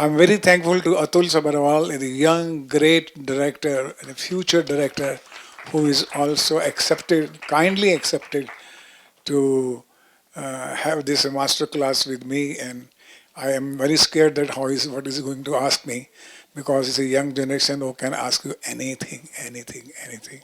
I'm very thankful to Atul Sabharwal, the young, great director, and a future director, who is also kindly accepted to have this master class with me. And I am very scared that what is he going to ask me, because it's a young generation who can ask you anything, anything, anything.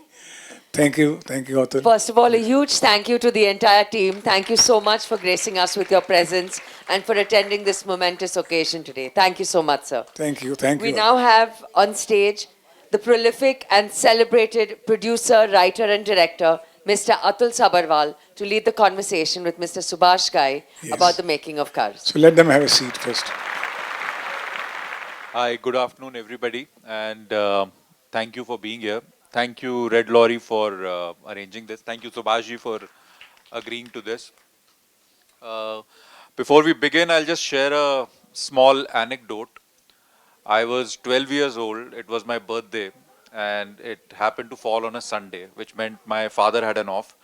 Thank you, Atul. First of all, a huge thank you to the entire team. Thank you so much for gracing us with your presence and for attending this momentous occasion today. Thank you so much, sir. Thank We you. now have on stage the prolific and celebrated producer, writer, and director, Mr. Atul Sabharwal, to lead the conversation with Mr. Subhash Ghai about Yes. the making of Karz. So let them have a seat first. Hi, good afternoon, everybody, and thank you for being here. Thank you, Red Lorry, for arranging this. Thank you, Subhashi, for agreeing to this. Uh, Before we begin, I'll just share a small anecdote. I was 12 years old, it was my birthday, and it happened to fall on a Sunday, which meant my father had an off.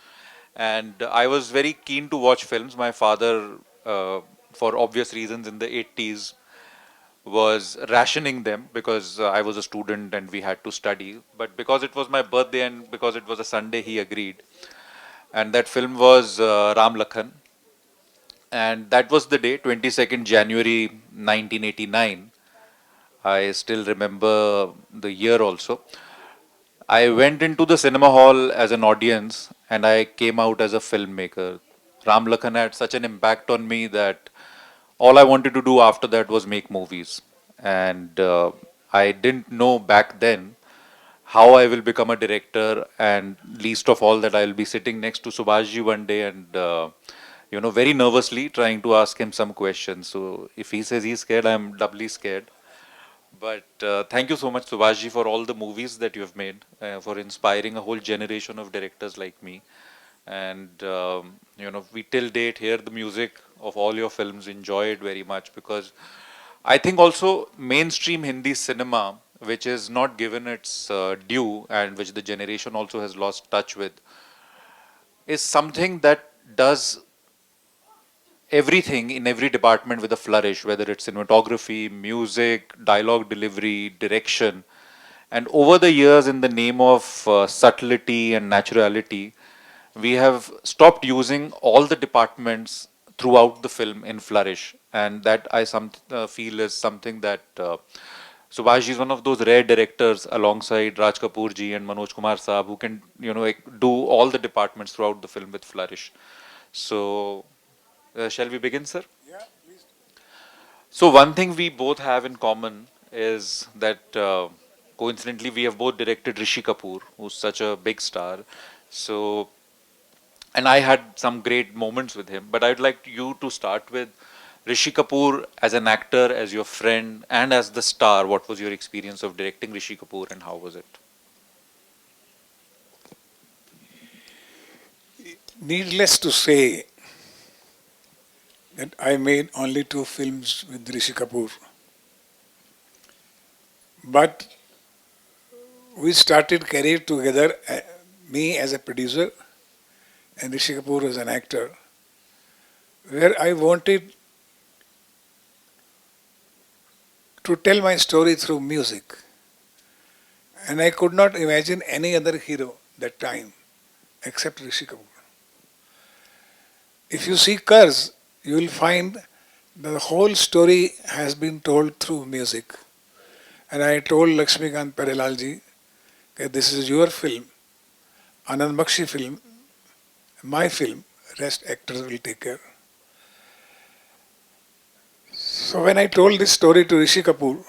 And I was very keen to watch films. My father, for obvious reasons, in the 80s, was rationing them because I was a student and we had to study. But because it was my birthday and because it was a Sunday, he agreed. And that film was Ram Lakhan. And that was the day, 22nd January 1989. I still remember the year also. I went into the cinema hall as an audience and I came out as a filmmaker. Ram Lakhan had such an impact on me that all I wanted to do after that was make movies. And I didn't know back then how I will become a director, and least of all that I'll be sitting next to Subhashji one day and very nervously trying to ask him some questions. So if he says he's scared, I'm doubly scared. But thank you so much, Subhashji, for all the movies that you have made, for inspiring a whole generation of directors like me. And we till date hear the music of all your films, enjoy it very much, because I think also mainstream Hindi cinema, which is not given its due and which the generation also has lost touch with, is something that does everything in every department with a flourish, whether it's cinematography, music, dialogue delivery, direction. And over the years, in the name of subtlety and naturality, we have stopped using all the departments throughout the film in flourish. And that feel is something that Subhash is one of those rare directors alongside Raj Kapoor ji and Manoj Kumar Saab who can, do all the departments throughout the film with flourish. So, shall we begin, sir? So one thing we both have in common is that coincidentally we have both directed Rishi Kapoor, who's such a big star. So, and I had some great moments with him. But I'd like you to start with Rishi Kapoor as an actor, as your friend, and as the star. What was your experience of directing Rishi Kapoor, and how was it? Needless to say that I made only 2 films with Rishi Kapoor. But we started career together, me as a producer and Rishi Kapoor as an actor, where I wanted to tell my story through music. And I could not imagine any other hero that time except Rishi Kapoor. If you see Karz, you will find the whole story has been told through music. And I told Lakshmikant Perilalji that this is your film, Anand Bakshi film, my film, rest actors will take care. So when I told this story to Rishi Kapoor,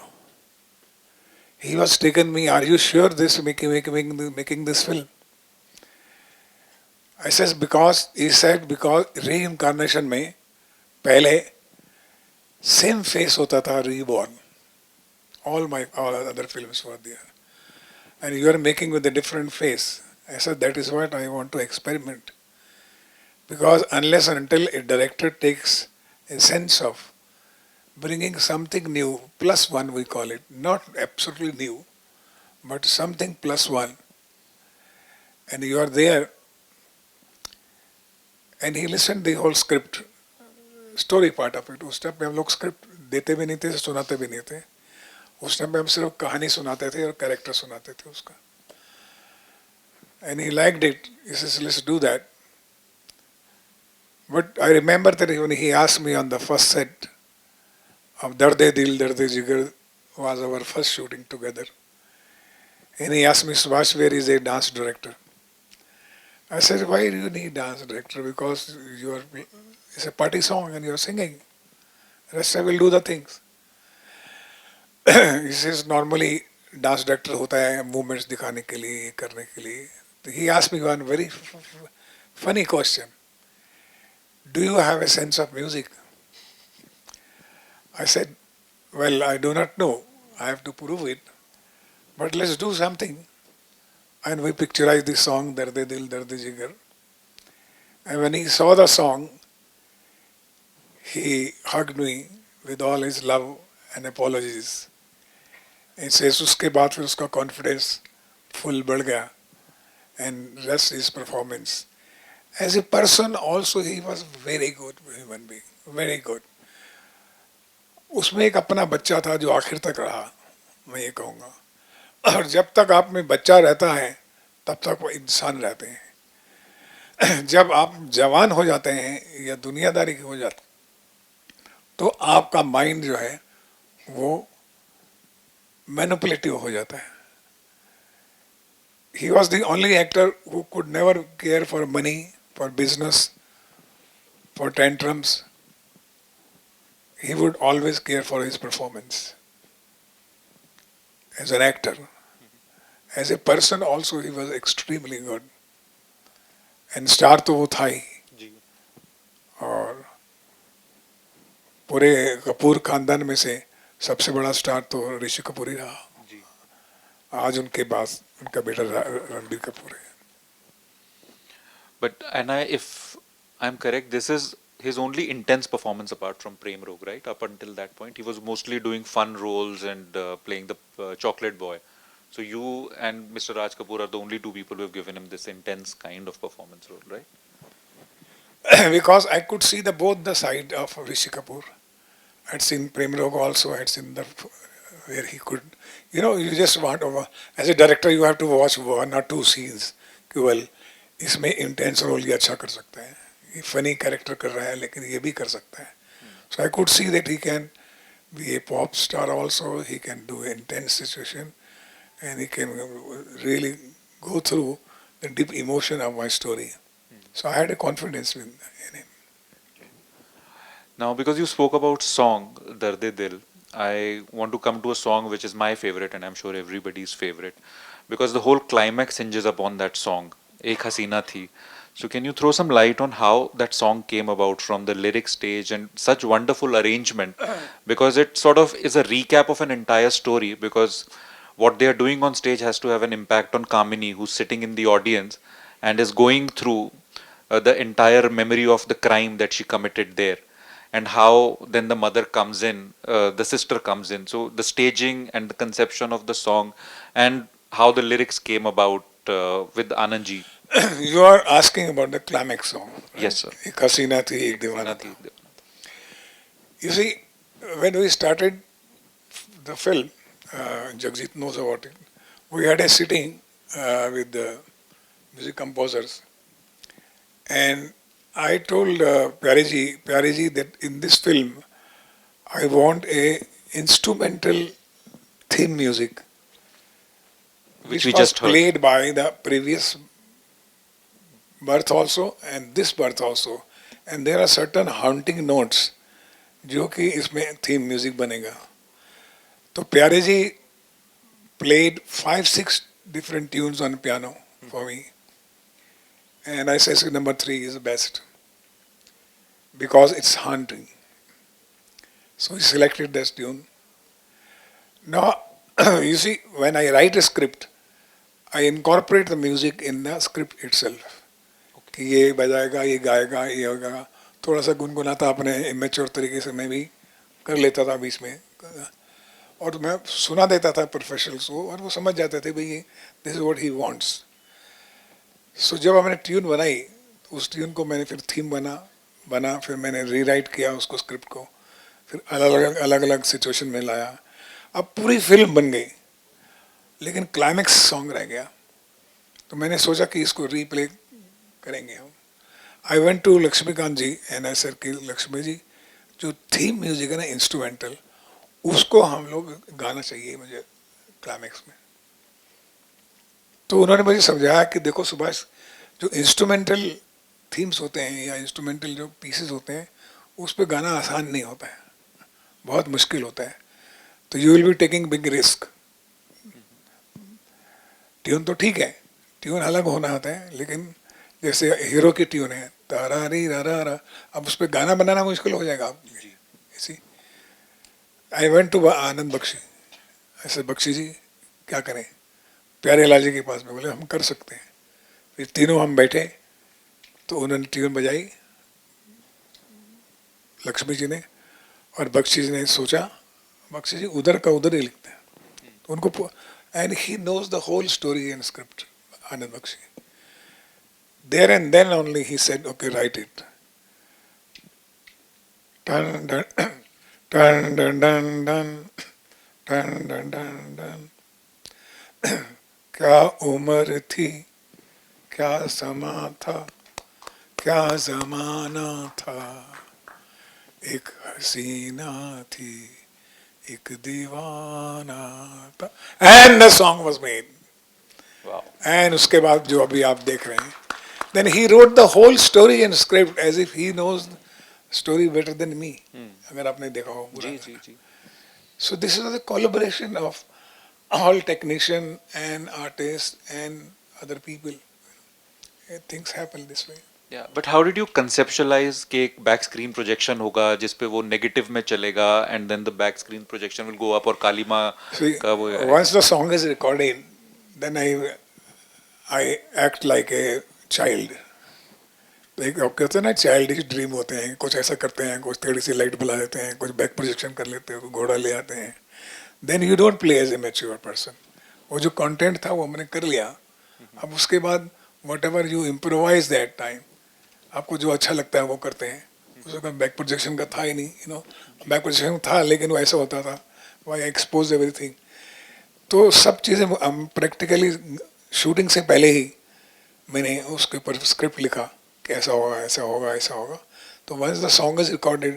he was taken me, are you sure this making this film? I says he said because reincarnation में पहले same face होता था reborn. All other films were there. And you are making with a different face. I said that is what I want to experiment. Because unless and until a director takes a sense of bringing something new, plus one we call it, not absolutely new, but something plus one, and you are there, and he listened the whole script, story part of it. उस time पे हम लोग script देते भी नहीं थे, सुनाते भी नहीं थे. उस टाइम पे हम सिर्फ कहानी सुनाते थे और कैरेक्टर सुनाते थे उसका. And he liked it. He says, let's do that. But I remember that when he asked me on the first set of Darde Dil Darde Jigar was our first shooting together. And he asked me, Subhash, where is a dance director? I said, why do you need dance director? Because it's a party song and you're singing. Rest I will do the things. He says, normally dance director hota hai movements dikhane ke liye, karne ke liye. He asked me one very funny question. Do you have a sense of music? I said, well, I do not know. I have to prove it. But let's do something. And we picturized the song, Darde Dil Darde Jigar. And when he saw the song, he hugged me with all his love and apologies. He says, उसके बाद फिर उसका confidence full बढ़ गया. And rest his performance. As a person also he was very good human being, very good. उसमें एक अपना बच्चा था जो आखिर तक रहा, मैं ये कहूँगा. और जब तक आप में बच्चा रहता है तब तक वो इंसान रहते हैं. जब आप जवान हो जाते हैं या दुनियादारी हो जाते तो आपका माइंड जो है वो मैनिपुलेटिव हो जाता है. He was the only actor who could never care for money, for business, for tantrums. He would always care for his performance. As an actor. As a person also he was extremely good. And star तो वो था ही. और पूरे कपूर खानदान में से सबसे बड़ा स्टार तो ऋषि कपूर ही रहा. आज उनके पास उनका बेटा रणबीर कपूर है. But if I'm correct, this is his only intense performance apart from Prem Rog, right? Up until that point, he was mostly doing fun roles and playing the chocolate boy. So you and Mr. Raj Kapoor are the only two people who have given him this intense kind of performance role, right? Because I could see both the side of Rishi Kapoor. I had seen Prem Rog also. I had seen where he could, you just want as a director you have to watch one or two scenes कि well इसमें intense role ये अच्छा कर सकता है, ये funny character कर रहा है लेकिन ये भी कर सकता है. So I could see that he can be a pop star also, he can do intense situation and he can really go through the deep emotion of my story. So I had a confidence in him. Now, because you spoke about song Darde Dil, I want to come to a song which is my favorite and I'm sure everybody's favorite, because the whole climax hinges upon that song, Ek Hasina Thi. So can you throw some light on how that song came about from the lyric stage and such wonderful arrangement, because it sort of is a recap of an entire story, because what they are doing on stage has to have an impact on Kamini, who's sitting in the audience and is going through the entire memory of the crime that she committed there. And how then the mother comes in, the sister comes in. So the staging and the conception of the song and how the lyrics came about with Anandji. You are asking about the climax song. Right? Yes, sir. Ek Hasina Thi, Ek Dewana Tha. You see, when we started the film, Jagjit knows about it, we had a sitting with the music composers, and I told Pyare ji that in this film, I want a instrumental theme music, which we was just heard. played by the previous birth also and this birth also. And there are certain haunting notes, जो कि इसमें theme music बनेगा. तो प्यारे जी played 5-6 different tunes on piano for me. And I said number 3 is the best because it's haunting. So he selected this tune. Now, you see, when I write a script, I incorporate the music in the script itself. कि ये बजाएगा, ये गाएगा, ये होगा. थोड़ा सा गुनगुनाता अपने immature तरीके से मैं भी कर लेता था बीच में. और मैं सुना देता था प्रोफेशनल्स को और वो समझ जाते थे भाई this is what he wants. So जब हमने ट्यून बनाई उस ट्यून को मैंने फिर थीम बना, बना, फिर मैंने रीराइट किया उसको स्क्रिप्ट को, फिर अलग अलग सिचुएशन में लाया, अब पूरी फिल्म बन गई, लेकिन क्लाइमेक्स सॉन्ग रह गया। तो मैंने सोचा कि इसको रीप्ले करेंगे हम। I went to Laxmikant ji and I sir कि लक्ष्मी जी, जो थीम म्यूजिक है ना इंस्ट्रूमेंटल, उसको हम लोग गाना चाहिए मुझे क्लाइमेक्स में। तो उन्होंने मुझे समझाया कि देखो सुभाष, जो इंस्ट्रूमेंटल थीम्स होते हैं या इंस्ट्रूमेंटल जो पीसेस होते हैं, उस पर गाना आसान नहीं होता है, बहुत मुश्किल होता है। तो you will be taking big risk. Tune तो ठीक है, ट्यून अलग होना होता है, लेकिन जैसे हीरो की ट्यून है तारा री रा रा रा, अब उस पर गाना बनाना मुश्किल हो जाएगा आपके लिए। इसी आई वेंट टू आनंद बख्शी, ऐसे बख्शी जी क्या करें, प्यारे लाल जी के पास में, बोले हम कर सकते हैं। फिर तीनों हम बैठे, तो उन्होंने ट्यून बजाई लक्ष्मी जी ने, और बख्शी जी ने सोचा, बख्शी जी उधर का उधर ही लिखते हैं, तो उनको, and he knows the whole story and script, Anand Bakshi. There and then only he said, okay, write it. Dun, dun, dun, dun, dun, dun, dun, dun, dun, dun. क्या उम्र थी, क्या समा था, क्या जमाना था, एक हसीना थी, एक दीवाना था, and the song was made. Wow. And उसके बाद जो अभी आप देख रहे हैं, then he wrote the whole story and script as if he knows the story better than me. अगर आपने देखा हो पूरा। जी जी जी। So this is the collaboration of all technician and artists and other people. Things happen this way. Yeah, but how did you conceptualize कि एक back screen projection होगा जिस पे वो नेगेटिव में चलेगा and then the back screen projection will go up और काली माँ See, का वो है। once the song is recorded, then I act like a child. तो एक आप कहते हैं ना चाइल्डिश ड्रीम होते हैं, कुछ ऐसा करते हैं, कुछ थोड़ी सी लाइट बुला देते हैं, कुछ बैक प्रोजेक्शन कर लेते हैं, घोड़ा ले आते हैं। Then you don't play as a mature person. वो जो कंटेंट था वो हमने कर लिया, अब उसके बाद what ever you improvise that time, आपको जो अच्छा लगता है वो करते हैं। उसका बैक प्रोजेक्शन का था ही नहीं, यू नो, बैक प्रोजेक्शन था लेकिन वो ऐसा होता था, वाई एक्सपोज एवरीथिंग। तो सब चीज़ें हम प्रैक्टिकली शूटिंग से पहले ही मैंने उसके ऊपर स्क्रिप्ट लिखा कि ऐसा होगा, ऐसा होगा, ऐसा होगा। तो once the song is recorded,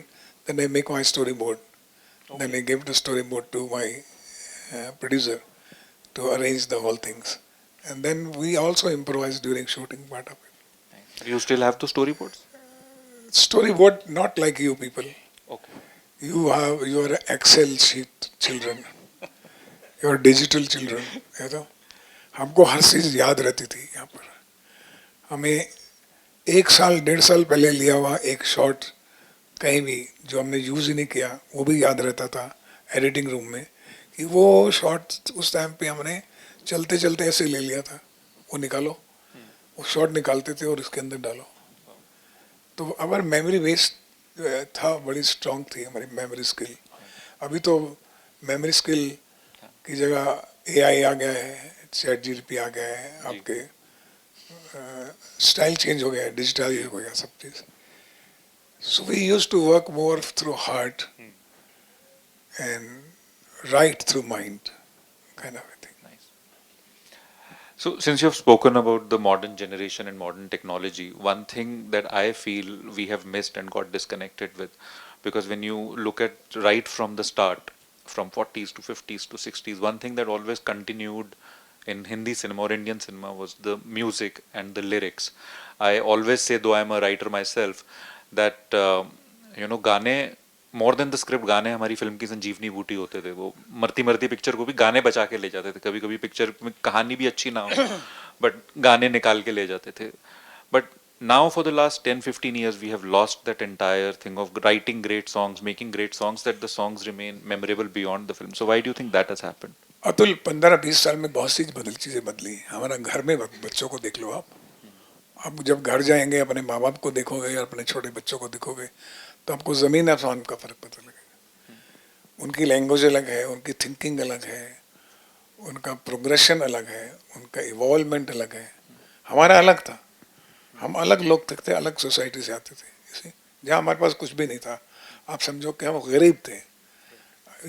then I make my storyboard, then I give the storyboard to my producer to arrange the whole things, and then we also improvise during shooting part of it. You still have the storyboards? Storyboard, not like you people. Okay. You have your Excel sheet children, your digital children. You know, हमको हर चीज याद रहती थी यहाँ पर। हमें 1 साल 1.5 साल पहले लिया हुआ एक शॉट कहीं भी जो हमने यूज ही नहीं किया, वो भी याद रहता था एडिटिंग रूम में, कि वो शॉट उस टाइम पे हमने चलते चलते ऐसे ले लिया था, वो निकालो, वो शॉट निकालते थे और इसके अंदर डालो। तो हमारी मेमोरी बेस था, बड़ी स्ट्रांग थी हमारी मेमोरी स्किल। अभी तो मेमोरी स्किल की जगह एआई आ गया है, चैट जीपीटी आ गया है, आपके स्टाइल चेंज हो गया है, डिजिटल हो गया सब चीज़। So we used to work more through heart and write through mind, kind of a thing. Nice. So, since you have spoken about the modern generation and modern technology, one thing that I feel we have missed and got disconnected with, because when you look at right from the start, from 40s to 50s to 60s, one thing that always continued in Hindi cinema or Indian cinema was the music and the lyrics. I always say, though I'm a writer myself, that गाने more than the script, गाने हमारी film की संजीवनी बूटी होते थे। वो मरती मरती पिक्चर को भी गाने बचा के ले जाते थे। कभी कभी पिक्चर में कहानी भी अच्छी ना हो बट गाने निकाल के ले जाते थे। But now for the last 10-15 years we have lost that entire thing of writing great songs, making great songs, that the songs remain memorable beyond the film. So why do you think that has happened? Atul, 15-20 साल में बहुत सी चीज़ें बदली। हमारा घर में बच्चों को देख लो आप, अब जब घर जाएंगे अपने माँ बाप को देखोगे या अपने छोटे बच्चों को देखोगे तो आपको ज़मीन आसमान का फ़र्क पता लगेगा। उनकी लैंग्वेज अलग है, उनकी थिंकिंग अलग है, उनका प्रोग्रेशन अलग है, उनका इवॉल्वमेंट अलग है। हमारा अलग था, हम अलग लोग थे, अलग सोसाइटी से आते थे। जहाँ हमारे पास कुछ भी नहीं था। आप समझो कि हम गरीब थे,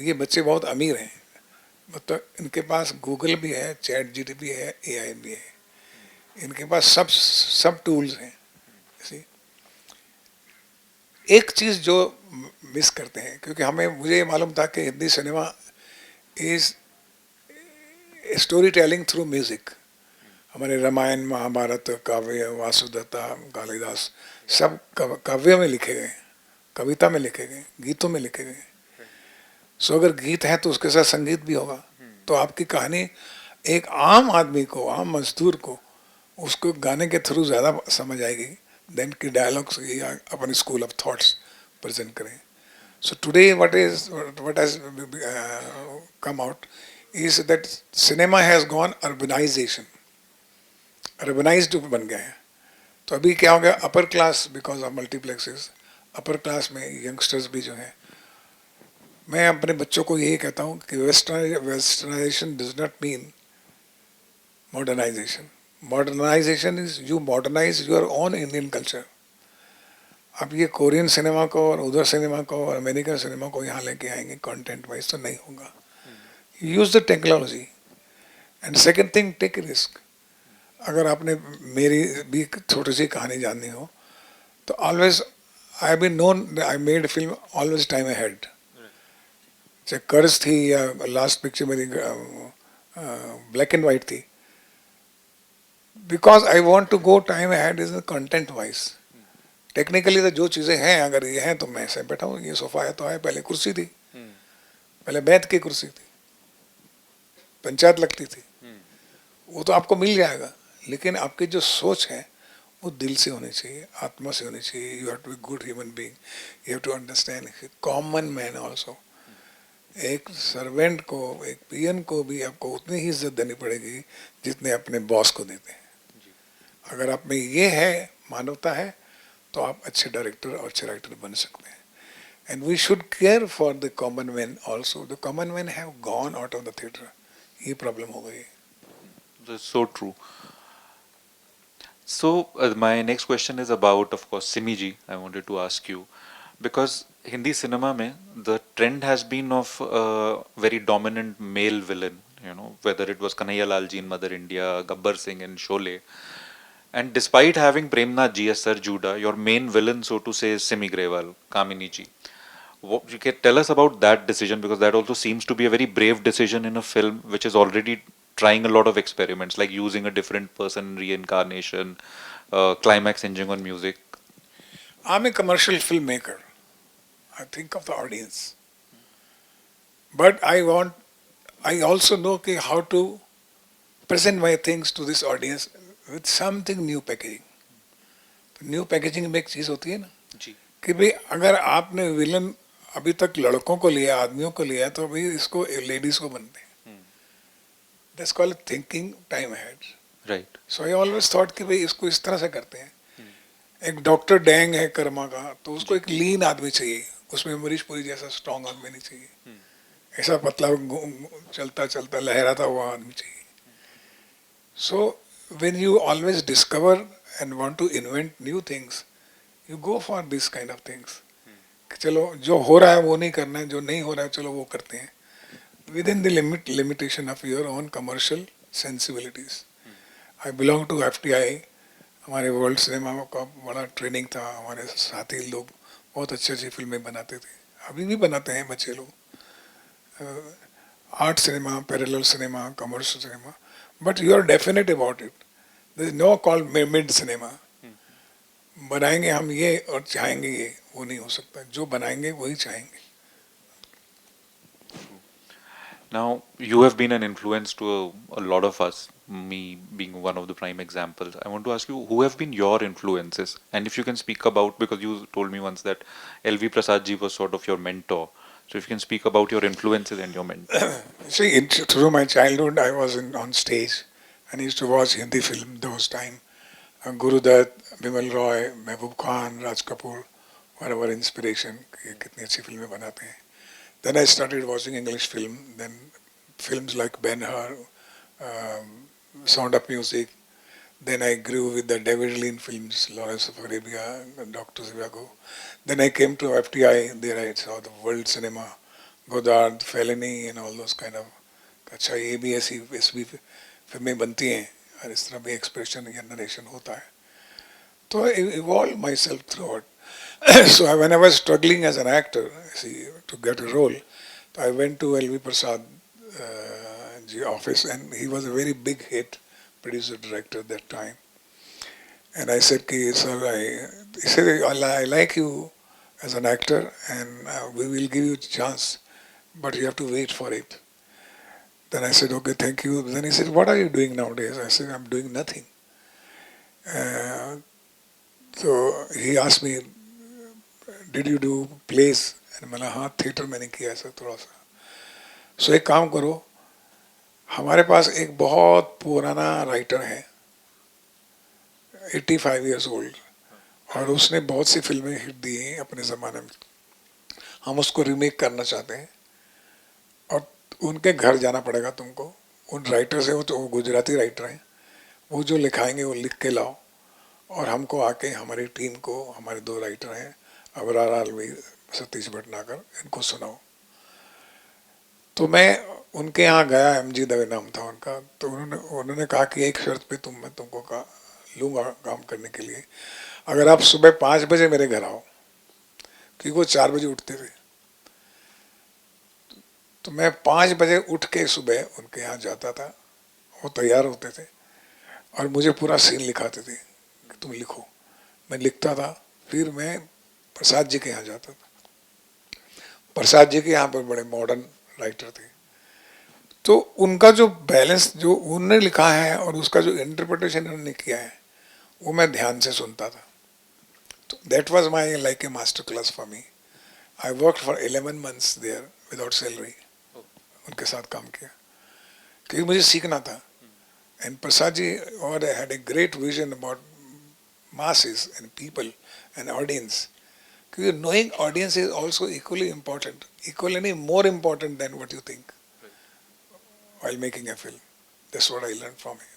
ये बच्चे बहुत अमीर हैं, मतलब इनके पास गूगल भी है, चैट जीटीपी है, एआई भी है, इनके पास सब सब टूल्स हैं। See, एक चीज़ जो मिस करते हैं, क्योंकि मुझे ये मालूम था कि Hindi cinema is story telling through music. हमारे रामायण महाभारत काव्य वासुदेवता कालिदास सब काव्य में लिखे गए, कविता में लिखे गए, गीतों में लिखे गए। सो अगर गीत है तो उसके साथ संगीत भी होगा, तो आपकी कहानी एक आम आदमी को, आम मजदूर को, उसको गाने के थ्रू ज़्यादा समझ आएगी देन कि डायलॉग्स या अपने स्कूल ऑफ थॉट्स प्रेजेंट करें। So today what has come out is that cinema has gone urbanization, urbanized बन गया है। तो अभी क्या हो गया, upper class because of multiplexes, upper class में यंगस्टर्स भी जो हैं, मैं अपने बच्चों को यही कहता हूँ कि westernisation does not mean modernisation. Modernisation is you modernise your own Indian culture. अब ये कोरियन सिनेमा को और उधर सिनेमा को और अमेरिकन सिनेमा को यहाँ लेके आएंगे कंटेंट वाइज तो नहीं होगा। Use the technology and second thing take risk. अगर आपने मेरी भी छोटी सी कहानी जाननी हो तो always I have been known, I made film always time ahead. चाहे कर्ज थी या लास्ट पिक्चर मेरी ब्लैक एंड वाइट थी, because I want to go time ahead is content wise. Technically तो जो चीज़ें हैं, अगर ये हैं तो मैं ऐसे बैठा हूँ, ये सोफा है तो है, पहले कुर्सी थी, पहले बैठ की कुर्सी थी, पंचायत लगती थी, वो तो आपको मिल जाएगा, लेकिन आपकी जो सोच है वो दिल से होनी चाहिए, आत्मा से होनी चाहिए। You have to be good human being, you have to understand common man also. एक सर्वेंट को, एक पीएन को भी आपको उतनी ही इज्जत देनी पड़ेगी जितने अपने बॉस को देते हैं। अगर आप में ये है, मानवता है, तो आप अच्छे डायरेक्टर और अच्छे राइटर बन सकते हैं। And we should care for the common man also. The common man have gone out of the theatre, ये प्रॉब्लम हो गई है। That's so true. So my next question is about, of course, Simi ji. I wanted to ask you because Hindi cinema mein the trend has been of a very dominant male villain. You know, whether it was Kanhaiya Lal ji in Mother India, Gabbar Singh in Sholay, and despite having Premnath ji as Sir Judah, your main villain, so to say, is Simi Grewal, Kamini ji. What, you can tell us about that decision, because that also seems to be a very brave decision in a film which is already trying a lot of experiments, like using a different person, reincarnation, climax hinging on music. I'm a commercial filmmaker. I think of the audience. But I also know how to present my things to this audience with something new packaging. तो new packaging में एक चीज़ होती है ना जी. कि भाई अगर आपने विलन अभी तक लड़कों को लिया, आदमियों को लिया, तो अभी इसको लेडीज को बनते हैं। That's called thinking time ahead. Right. So I always thought कि भाई इसको इस तरह से करते हैं। एक डॉक्टर डैंग है कर्मा का, तो उसको एक लीन आदमी चाहिए, उसमें अमरीश पुरी जैसा स्ट्रॉन्ग आदमी नहीं चाहिए, ऐसा पतला चलता चलता लहराता हुआ आदमी चाहिए। So when you always discover and want to invent new things, you go for this kind of things. चलो जो हो रहा है वो नहीं करना है, जो नहीं हो रहा है चलो वो करते हैं within the limitation of your own commercial sensibilities. I belong to FTI. हमारे वर्ल्ड सिनेमा का बड़ा ट्रेनिंग था, हमारे साथी लोग बहुत अच्छी अच्छी फिल्में बनाते थे, अभी भी बनाते हैं बच्चे लोग, art cinema, parallel cinema, commercial cinema, but you are definite about it. There is no called mid cinema. बनाएंगे हम ये और चाहेंगे ये, वो नहीं हो सकता। जो बनाएंगे वही चाहेंगे। Now, you have been an influence to a lot of us, me being one of the prime examples. I want to ask you, who have been your influences? And if you can speak about, because you told me once that L.V. Prasad ji was sort of your mentor. So if you can speak about your influences and your mentor. See, through my childhood, I was on stage and I used to watch Hindi film those time. Guru Dutt, Bimal Roy, Mehboob Khan, Raj Kapoor were our inspiration. कितनी अच्छी फिल्में बनाते हैं. Then I started watching English film. Then films like Ben-Hur, Sound of Music. Then I grew with the David Lean films, Lawrence of Arabia, Dr. Zhivago. Then I came to FTI, there I saw the world cinema, Godard, Fellini and all those kind of, अच्छा ये भी ऐसी फिल्में बनती हैं और इस तरह भी एक्सप्रेशन या नरेशन होता है. So I evolved myself throughout. So when I was struggling as an actor, see, to get a role, I went to L.V. Prasad ji office, and he was a very big hit producer director at that time. And I said, sir, he said, I like you as an actor, and we will give you a chance, but you have to wait for it. Then I said, okay, thank you. Then he said, what are you doing nowadays? I said, I'm doing nothing. Uh, so he asked me, did you do plays? And मैंने हाँ theatre मैंने किया ऐसा थोड़ा सा. सो एक काम करो, हमारे पास एक बहुत पुराना राइटर है, 85 years old, और उसने बहुत सी फिल्में हिट दी हैं अपने ज़माने में. हम उसको रीमेक करना चाहते हैं और उनके घर जाना पड़ेगा तुमको. उन राइटर से, वो तो गुजराती राइटर हैं, वो जो लिखाएंगे वो लिख के लाओ और हमको आके हमारी टीम को, हमारे 2 राइटर हैं अबरार आलवी, सतीश भटनागर, इनको सुनाओ. तो मैं उनके यहाँ गया, MG दवे नाम था उनका. तो उन्होंने कहा कि एक शर्त पे मैं तुमको लूँगा काम करने के लिए, अगर आप सुबह 5 बजे मेरे घर आओ, क्योंकि वो 4 बजे उठते थे. तो मैं 5 बजे उठ के सुबह उनके यहाँ जाता था, वो तैयार होते थे और मुझे पूरा सीन लिखाते थे कि तुम लिखो. मैं लिखता था, फिर मैं प्रसाद जी के यहाँ जाता था. प्रसाद जी के यहाँ पर बड़े मॉडर्न राइटर थे, तो उनका जो बैलेंस जो उन्होंने लिखा है और उसका जो इंटरप्रिटेशन उन्होंने किया है वो मैं ध्यान से सुनता था. तो that was my like a master class for me. I worked for 11 months there without salary. उनके साथ काम किया क्योंकि मुझे सीखना था. एंड प्रसाद जी और had a great vision about masses and people and audience. Because knowing audience is also equally important, equally more important than what you think while making a film. That's what I learned from him.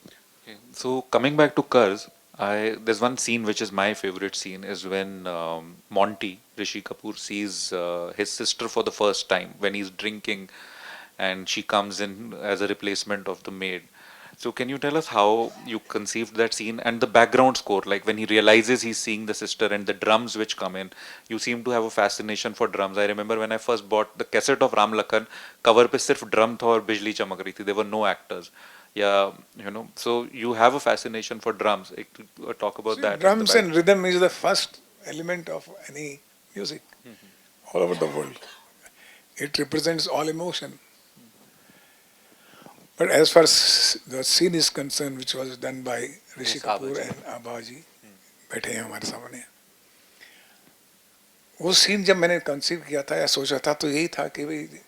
Okay. So coming back to Karz, there's one scene which is my favorite scene is when Monty, Rishi Kapoor, sees his sister for the first time when he's drinking and she comes in as a replacement of the maid. So can you tell us how you conceived that scene and the background score, like when he realizes he's seeing the sister and the drums which come in? You seem to have a fascination for drums. I remember when I first bought the cassette of Ram Lakhan, cover पे सिर्फ drum था और बिजली चमक रही थी. There were no actors. Yeah, so you have a fascination for drums. Talk about See, that. drums and rhythm is the first element of any music all over the world. It represents all emotion. But as far as the scene is concerned, which was done by Rishi Yes, Kapoor Abaji. and Abaji, बैठे हैं हमारे सामने. वो scene जब मैंने conceive किया था या सोचा था तो यही था कि भाई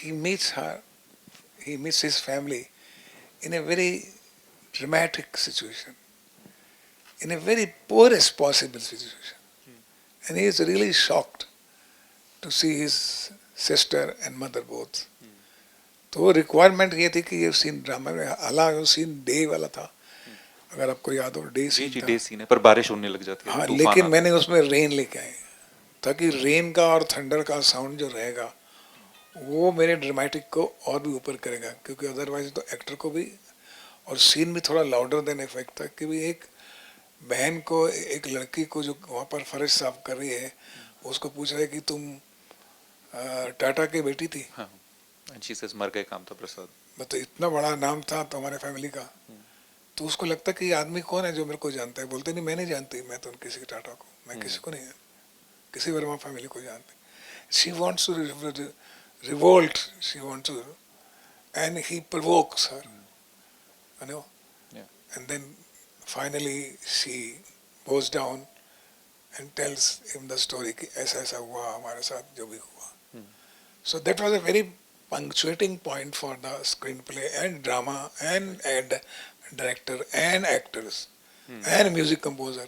he meets her, he meets his family in a very dramatic situation, in a very poorest possible situation, and he is really shocked to see his sister and mother both. तो रिक्वायरमेंट ये थी कि ये scene drama में, हालांकि वो scene day वाला था, अगर आपको याद हो डे सीन था. डे सीन है पर बारिश होने लग जाती है. हाँ, तूफान लेकिन आता है. मैंने उसमें रेन लेके आए ताकि रेन का और थंडर का साउंड जो रहेगा वो मेरे ड्रामेटिक को और भी ऊपर करेगा, क्योंकि अदरवाइज तो एक्टर को भी और सीन भी थोड़ा लाउडर देन इफेक्ट था कि भाई एक बहन को, एक लड़की को जो वहाँ पर फर्श साफ कर रही है, उसको पूछ रहे कि तुम टाटा की बेटी थी. हाँ. And she says मर गए काम था प्रसाद. मतलब इतना बड़ा नाम था तुम्हारे फैमिली का, तो उसको लगता कि ये आदमी कौन है जो मेरे को जानता है. बोलते नहीं, मैं नहीं जानती, मैं तो किसी टाटा को, मैं किसी को नहीं जानती, किसी वर्मा फैमिली को जानती. She wants to revolt, she wants to, and he provokes her, you know. Yeah. And then finally she goes down and tells him the story कि ऐसा ऐसा हुआ हमारे साथ जो भी हुआ. So that was a very punctuating point for the screenplay and drama and director and actors and music composer.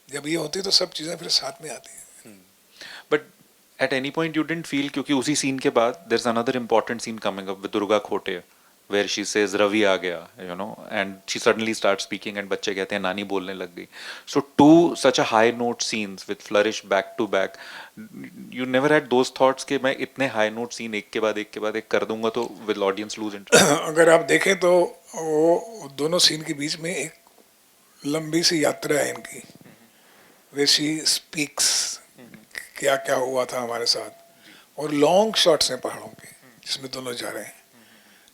जब ये होती तो सब चीजें फिर साथ में आती हैं. But at any point you didn't feel, क्योंकि उसी scene के बाद there's another important scene coming up with Durga Khote, where she says Ravi aa gaya, you know, and she suddenly starts speaking and बच्चे कहते हैं नानी बोलने लग गई. So two such a high note scenes with flourish back to back. You never had those thoughts कि मैं इतने high note scene एक के बाद एक के बाद एक कर दूंगा तो will audience lose interest? अगर आप देखें तो वो दोनों सीन के बीच में एक लंबी सी यात्रा है इनकी, वे शी स्पीक्स क्या क्या हुआ था हमारे साथ, और लॉन्ग शॉट्स हैं पहाड़ों के जिसमें दोनों जा रहे हैं.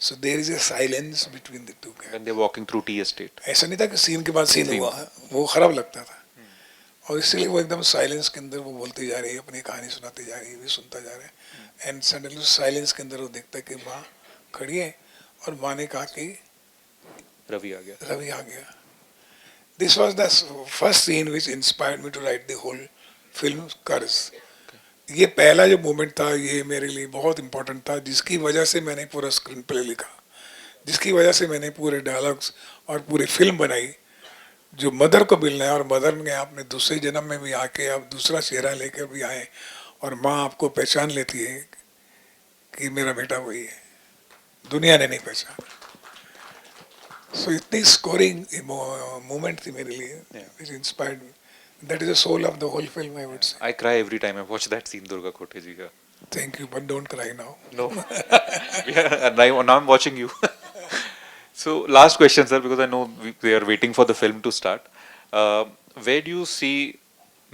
So there is a silence between the two. When they're walking through tea estate. ऐसा नहीं था कि सीन के बाद सीन हुआ, वो खराब लगता था, और इसलिए वो एकदम साइलेंस के अंदर वो बोलती जा रही है, अपनी कहानी सुनाती जा रही है, भी सुनता जा रहा है. एंड सडनली साइलेंस के अंदर वो देखता है कि माँ खड़ी है, और माँ ने कहा कि रवि आ गया. रवि आ गया. This was the first scene which inspired me to write the whole film Karz. ये पहला जो मोमेंट था ये मेरे लिए बहुत इम्पोर्टेंट था, जिसकी वजह से मैंने पूरा स्क्रीन प्ले लिखा, जिसकी वजह से मैंने पूरे डायलॉग्स और पूरी फिल्म बनाई. जो मदर को मिलना है, और मदर ने आपने दूसरे जन्म में भी आके आप दूसरा चेहरा लेकर भी आए, और माँ आपको पहचान लेती है कि मेरा बेटा वही है, दुनिया ने नहीं पहचाना. सो इतनी स्कोरिंग मोमेंट थी मेरे लिए, which inspired me. That is the soul of the whole film, I would say. I cry every time I watch that scene, Durga Khote ji ka. Thank you, but don't cry now. No. Yeah, and now I'm watching you. So last question, sir, because I know we are waiting for the film to start. Where do you see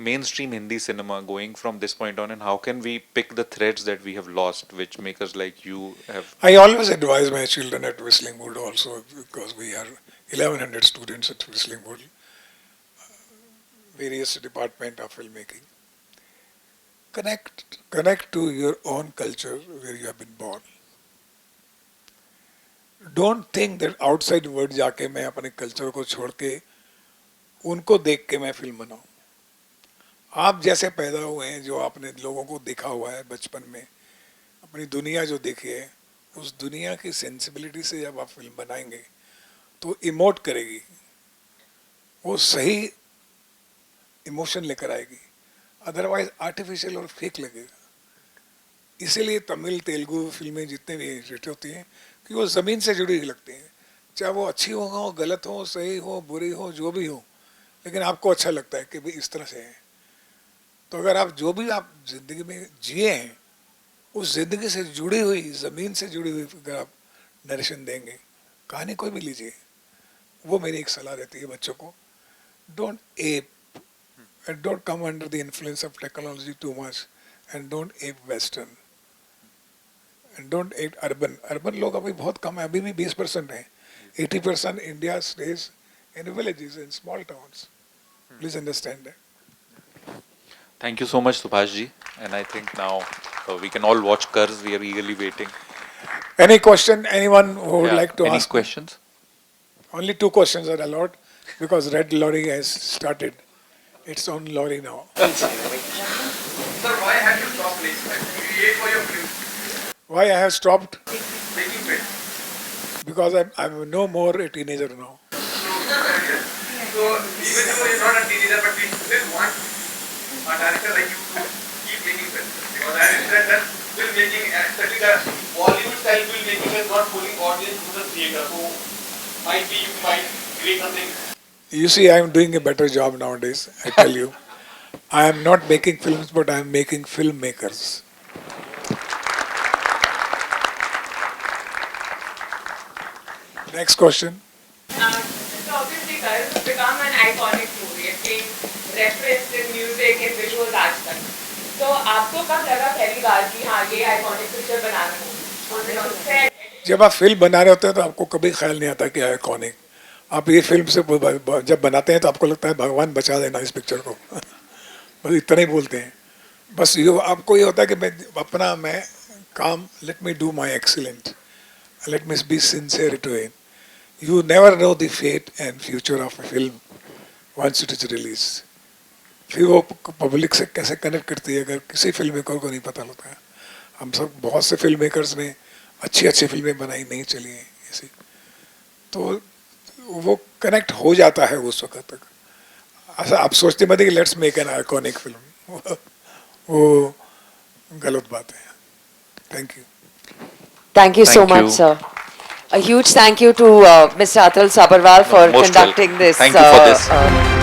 mainstream Hindi cinema going from this point on, and how can we pick the threads that we have lost, which makers like you have? I always advise my children at Whistling Wood also, because we are 1100 students at Whistling Wood, various department of filmmaking. Connect to your own culture where you have been born. Don't think that outside world जाके मैं अपने culture को छोड़ के उनको देख के मैं फिल्म बनाऊं. आप जैसे पैदा हुए हैं, जो आपने लोगों को देखा हुआ है बचपन में, अपनी दुनिया जो देखी है, उस दुनिया की सेंसिबिलिटी से जब आप फिल्म बनाएंगे तो इमोट करेगी, वो सही इमोशन लेकर आएगी. अदरवाइज आर्टिफिशियल और फेक लगेगा. इसीलिए तमिल तेलुगु फिल्में जितने भी हिट होती हैं कि वो ज़मीन से जुड़ी हुई लगती हैं, चाहे वो अच्छी हो, गलत हो, सही हो, बुरी हो, जो भी हो, लेकिन आपको अच्छा लगता है कि भाई इस तरह से है. तो अगर आप जो भी आप ज़िंदगी में जिए हैं, उस ज़िंदगी से जुड़ी हुई, ज़मीन से जुड़ी हुई अगर आप नरेशन देंगे, कहानी कोई भी लीजिए, वो मेरी एक सलाह रहती है बच्चों को. Don't app and don't come under the influence of technology too much, and don't ape western, and don't ape urban. Urban लोग अभी बहुत कम है, अभी भी 20% है. 80% India stays in villages, in small towns. Please understand that. Thank you so much, Subhash ji. And I think now we can all watch Karz. We are eagerly waiting. Any question anyone who would like to Any ask? questions? Only 2 questions are allowed, because Red Lorry has started its own lorry now. Sir, why have you stopped create for your film? Why I have stopped? Making films. Because I'm no more a teenager now. So even though you're not a teenager, but we still want a director like you to keep making films. Because I understand that filmmaking, especially the Bollywood style filmmaking, is not pulling audience to the theater. So might be you might create something. You see, I am doing a better job nowadays, I tell you. I am not making films, but I am making filmmakers. Next question. So obviously, Karz has become an iconic movie. It's being referenced in music and visuals आज तक. So आपको कब लगा पहली बार कि हाँ ये iconic picture बनाना है? On set. जब आप फिल्म बना रहे होते हैं तो आपको कभी ख्याल नहीं आता कि आइकॉनिक. आप ये फिल्म से जब बनाते हैं तो आपको लगता है भगवान बचा देना इस पिक्चर को. बस इतना ही बोलते हैं. बस ये आपको ये होता है कि मैं काम, let me do my excellent, let me be sincere to it. You never know the fate and future of a film once it is released. फिर वो पब्लिक से कैसे कनेक्ट करती है, अगर किसी फिल्म मेकर को नहीं पता होता है. हम सब बहुत से फिल्म मेकर्स ने अच्छी फिल्में बनाई, नहीं चली हैं ऐसी, तो वो कनेक्ट हो जाता है उस वक्त तक. ऐसा आप सोचते मत कि let's make an iconic film, वो गलत बात है. Thank you. Thank you so Thank much, you. sir. A huge thank you to Mr. Atul Sabharwal for Most conducting welcome. this. Thank you for this.